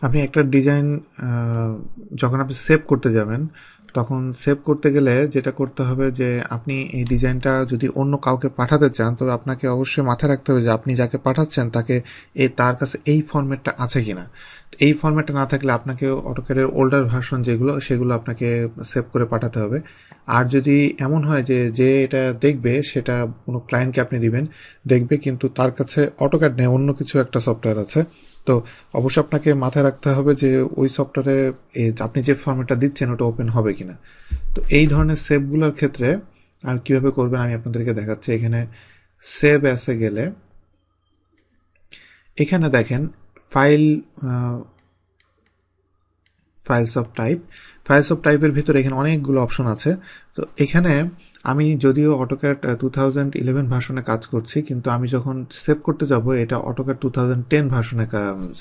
আপনি একটা ডিজাইন যখন আপনি সেভ করতে যাবেন, তখন সেভ করতে গেলে যেটা করতে হবে যে আপনি এই ডিজাইনটা যদি অন্য কাউকে পাঠাতে চান, তবে আপনাকে অবশ্যই মাথায় রাখতে হবে যে আপনি যাকে পাঠাচ্ছেন তাকে তার কাছে এই ফরম্যাটটা আছে কিনা। এই ফরম্যাটটা না থাকলে আপনাকে অটোক্যাডের ওল্ডার ভার্সন যেগুলো সেগুলো আপনাকে সেভ করে পাঠাতে হবে। আর যদি এমন হয় যে এটা দেখবে, সেটা কোনো ক্লায়েন্টকে আপনি দিবেন, দেখবে কিন্তু তার কাছে অটোক্যাড নেই, অন্য কিছু একটা সফটওয়্যার আছে, তো অবশ্যই আপনাকে মাথায় রাখতে হবে যে ওই সফটওয়্যারে আপনি যে ফরম্যাটটা দিচ্ছেন ওটা ওপেন হবে কিনা। তো এই ধরনের সেভগুলোর ক্ষেত্রে আর কীভাবে করবেন আমি আপনাদেরকে দেখাচ্ছি। এখানে সেভ অ্যাসে গেলে এখানে দেখেন ফাইল, ফাইলস অফ টাইপের ভিতরে এখানে অনেকগুলো অপশন আছে। তো এখানে আমি যদিও অটোক্যাড 2011 ভার্সনে কাজ করছি, কিন্তু আমি যখন সেভ করতে যাব এটা অটোক্যাড 2010 ভার্সনে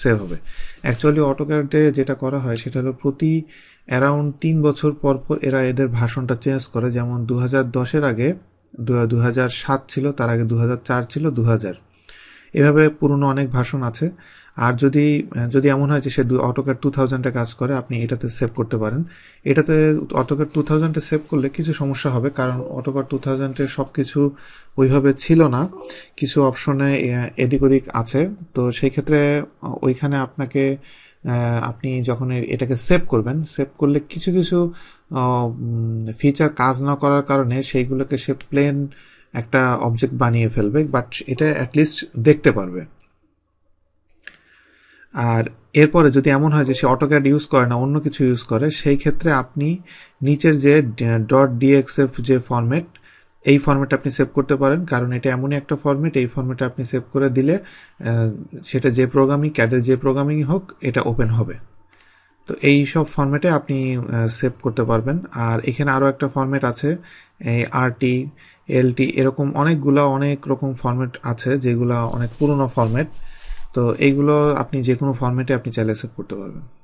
সেভ হবে। অ্যাকচুয়ালি অটোক্যাডে যেটা করা হয় সেটা হলো প্রতি অ্যারাউন্ড 3 বছর পর পর এরা এদের ভার্সনটা চেঞ্জ করে। যেমন 2010-এর আগে 2007 ছিল, তার আগে 2004 ছিল, 2000, এভাবে পুরনো অনেক ভার্সন আছে। আর যদি এমন হয় যে সে অটোক্যাড 2000-এ কাজ করে, আপনি এটাতে সেভ করতে পারেন। এটাতে অটোক্যাড 2000-এ সেভ করলে কিছু সমস্যা হবে, কারণ অটোক্যাড 2000-এ সব কিছু ওইভাবে ছিল না, কিছু অপশনে এদিক ওদিক আছে। তো সেই ক্ষেত্রে ওইখানে আপনি যখন এটাকে সেভ করবেন, সেভ করলে কিছু কিছু ফিচার কাজ না করার কারণে সেইগুলোকে সে প্লেন একটা অবজেক্ট বানিয়ে ফেলবে, বাট এটা অ্যাটলিস্ট দেখতে পারবে। আর এরপরে যদি এমন হয় যে সে অটোক্যাড ইউজ করে না, অন্য কিছু ইউজ করে, সেই ক্ষেত্রে আপনি নিচের যে .dxf যে ফরম্যাট, এই ফরম্যাটে আপনি সেভ করতে পারেন, কারণ এটা এমনই একটা ফরম্যাট, এই ফরম্যাটে আপনি সেভ করে দিলে সেটা যে ক্যাডের যে প্রোগ্রামিং হোক এটা ওপেন হবে। তো এই সব ফরম্যাটে আপনি সেভ করতে পারবেন। আর এখানে আরও একটা ফরম্যাট আছে, এই আরটি, এলটি, এরকম অনেক রকম ফরম্যাট আছে যেগুলো অনেক পুরনো ফরম্যাট। তো এইগুলো আপনি যে কোনো ফরম্যাটে আপনি চাইলে সেভ করতে পারবেন।